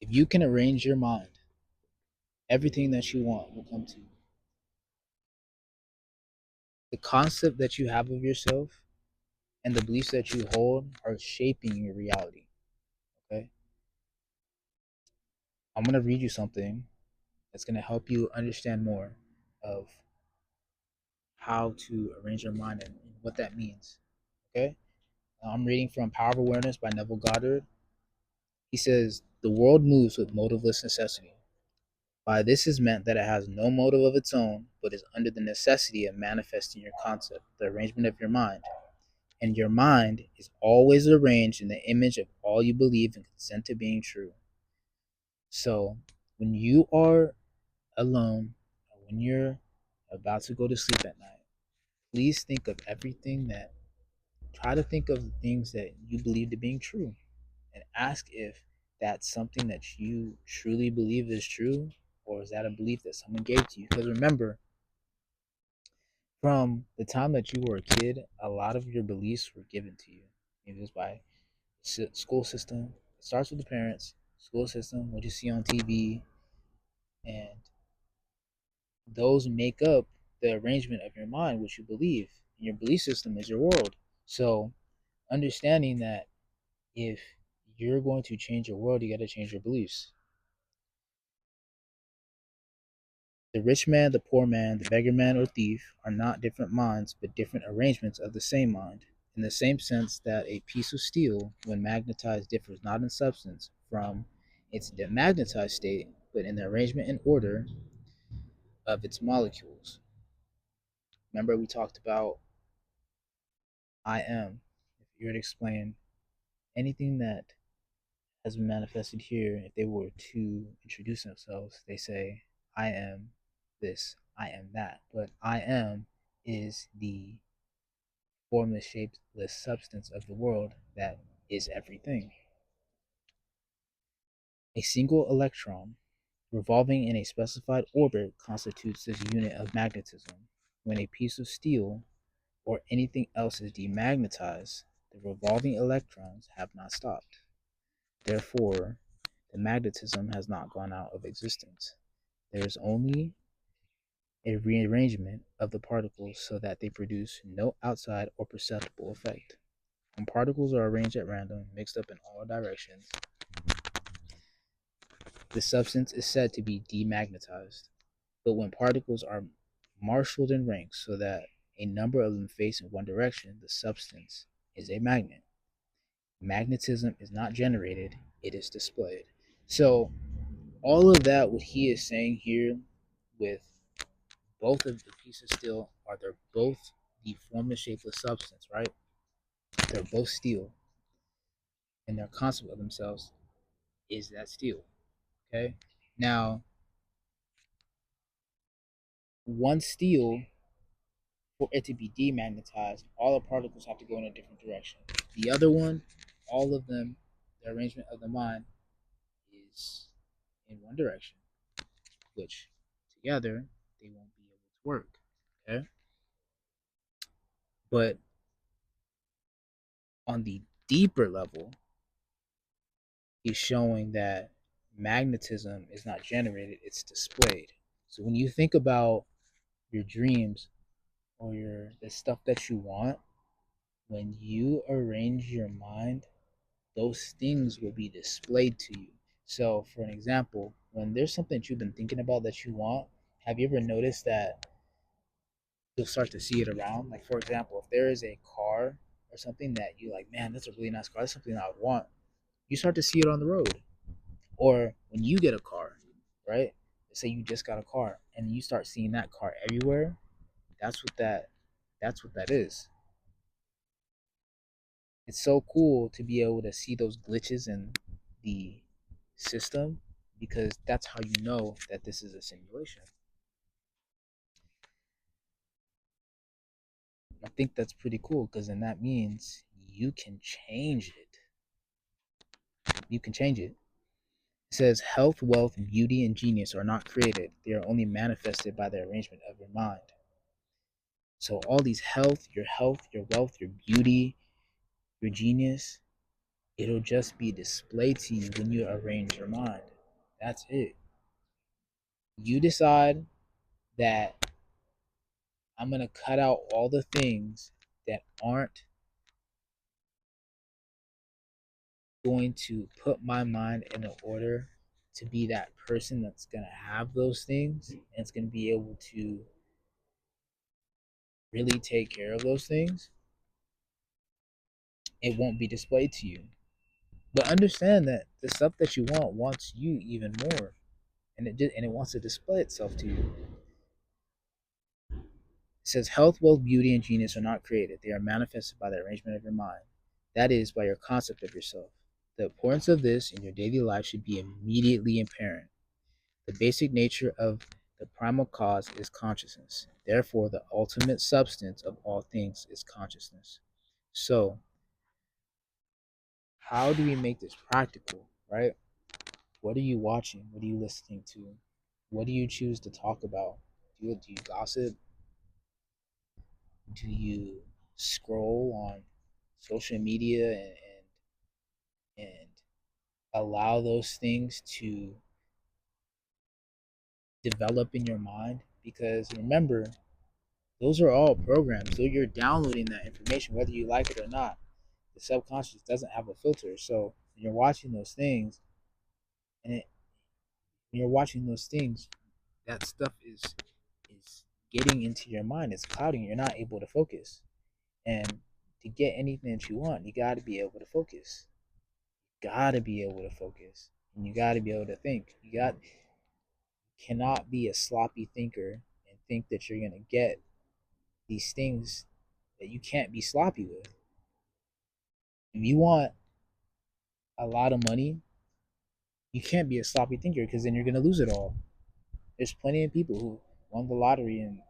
If you can arrange your mind, everything that you want will come to you. The concept that you have of yourself and the beliefs that you hold are shaping your reality. Okay? I'm going to read you something that's going to help you understand more of how to arrange your mind and what that means. Okay? I'm reading from Power of Awareness by Neville Goddard. He says, "The world moves with motiveless necessity. By this is meant that it has no motive of its own, but is under the necessity of manifesting your concept, the arrangement of your mind. And your mind is always arranged in the image of all you believe and consent to being true." So when you are alone, or when you're about to go to sleep at night, please think of everything that, try to think of the things that you believe to being true and ask if that's something that you truly believe is true, or is that a belief that someone gave to you? Because remember, from the time that you were a kid, a lot of your beliefs were given to you. Maybe it was by school system. It starts with the parents, school system, what you see on TV, and those make up the arrangement of your mind, which you believe. And your belief system is your world. So understanding that if you're going to change your world, you got to change your beliefs. The rich man, the poor man, the beggar man, or thief are not different minds, but different arrangements of the same mind, in the same sense that a piece of steel, when magnetized, differs not in substance from its demagnetized state, but in the arrangement and order of its molecules. Remember, we talked about I am. If you were to explain anything that has been manifested here, if they were to introduce themselves, they say, I am this, I am that. But I am is the formless, shapeless substance of the world that is everything. A single electron revolving in a specified orbit constitutes this unit of magnetism. When a piece of steel or anything else is demagnetized, the revolving electrons have not stopped. Therefore, the magnetism has not gone out of existence. There is only a rearrangement of the particles so that they produce no outside or perceptible effect. When particles are arranged at random, mixed up in all directions, the substance is said to be demagnetized. But when particles are marshaled in ranks so that a number of them face in one direction, the substance is a magnet. Magnetism is not generated, it is displayed. So, all of that, what he is saying here with both of the pieces still are, they're both the formless, shapeless substance, right? They're both steel, and their concept of themselves is that steel. Okay. Now, one steel, for it to be demagnetized, all the particles have to go in a different direction. The other one, all of them, the arrangement of the mind is in one direction, which together they won't be able to work. Okay. But on the deeper level, he's showing that magnetism is not generated, it's displayed. So when you think about your dreams or your the stuff that you want, when you arrange your mind, those things will be displayed to you. So for an example, when there's something that you've been thinking about that you want, have you ever noticed that you'll start to see it around? Like for example, if there is a car or something that you like, man, that's a really nice car, that's something I would want, you start to see it on the road. Or when you get a car, right? Let's say you just got a car and you start seeing that car everywhere. That's what that is. It's so cool to be able to see those glitches in the system, because that's how you know that this is a simulation. I think that's pretty cool, because then that means you can change it. You can change it. It says health, wealth, beauty, and genius are not created. They are only manifested by the arrangement of your mind. So all these health, your wealth, your beauty, your genius, it'll just be displayed to you when you arrange your mind. That's it. You decide that I'm going to cut out all the things that aren't going to put my mind in an order to be that person that's going to have those things and it's going to be able to really take care of those things. It won't be displayed to you. But understand that the stuff that you want wants you even more, and it wants to display itself to you. It says health, wealth, beauty, and genius are not created; they are manifested by the arrangement of your mind. That is, by your concept of yourself. The importance of this in your daily life should be immediately apparent. The basic nature of the primal cause is consciousness. Therefore, the ultimate substance of all things is consciousness. So, how do we make this practical, right? What are you watching? What are you listening to? What do you choose to talk about? Do you gossip? Do you scroll on social media and allow those things to develop in your mind? Because remember, those are all programs. So you're downloading that information, whether you like it or not. The subconscious doesn't have a filter. So when you're watching those things, and when you're watching those things, that stuff is getting into your mind. It's clouding. You're not able to focus. And to get anything that you want, you got to be able to focus. Got to be able to focus, and you got to be able to think. Cannot be a sloppy thinker and think that you're gonna get these things that you can't be sloppy with. If you want a lot of money, you can't be a sloppy thinker because then you're gonna lose it all. There's plenty of people who won the lottery and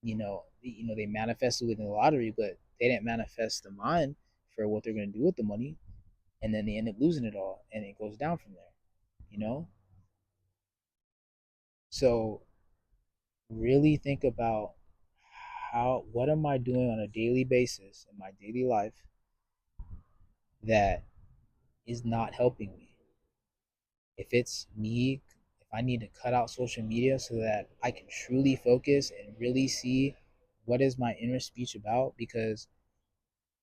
they manifested within the lottery, but they didn't manifest the mind for what they're gonna do with the money, and then they end up losing it all, and it goes down from there. You know, so really think about what am I doing on a daily basis in my daily life that is not helping me. If it's me, if I need to cut out social media so that I can truly focus and really see what is my inner speech about, because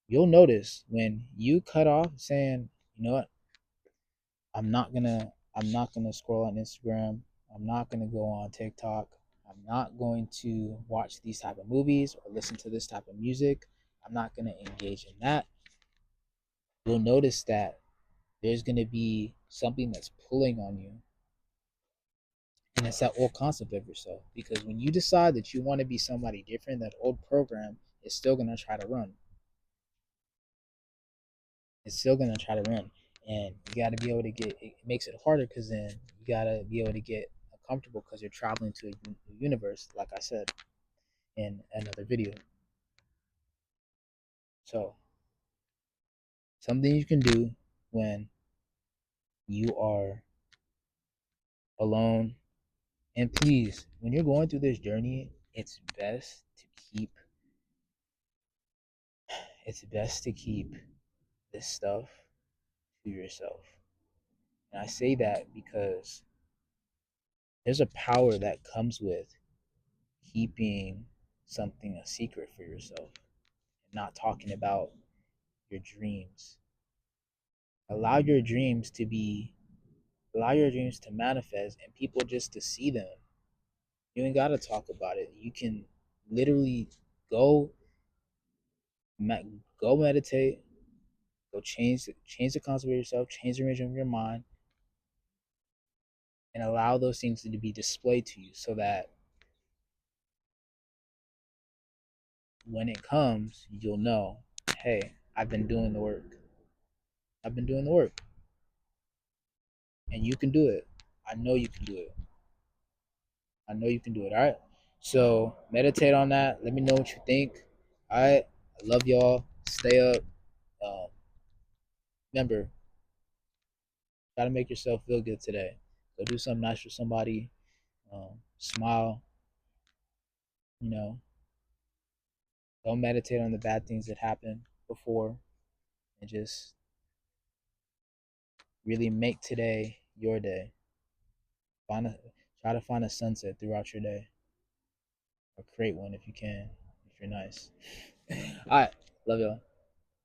you'll notice when you cut off saying, you know what, I'm not gonna scroll on Instagram, I'm not gonna go on TikTok, I'm not going to watch these type of movies or listen to this type of music, I'm not gonna engage in that. You'll notice that there's gonna be something that's pulling on you. And it's that old concept of yourself. Because when you decide that you want to be somebody different, that old program is still gonna try to run. It's still gonna try to run. And you gotta be able to get it makes it harder because then you gotta be able to get comfortable because you're traveling to a universe, like I said in another video. So something you can do when you are alone, and please, when you're going through this journey, keep it's best to keep this stuff to yourself. And I say that because there's a power that comes with keeping something a secret for yourself and not talking about your dreams. Allow your dreams to be allow your dreams to manifest and people just to see them. You ain't got to talk about it. You can literally go go meditate, go change the concept of yourself, change the region of your mind, and allow those things to be displayed to you so that when it comes, you'll know, hey, I've been doing the work. I've been doing the work. And you can do it. I know you can do it. I know you can do it. All right. So meditate on that. Let me know what you think. All right. I love y'all. Stay up. Um, Remember, try to make yourself feel good today. Go do something nice for somebody. Smile. You know, don't meditate on the bad things that happened before, and just really make today your day. Find a Try to find a sunset throughout your day, or create one if you can, if you're nice. All right, love y'all.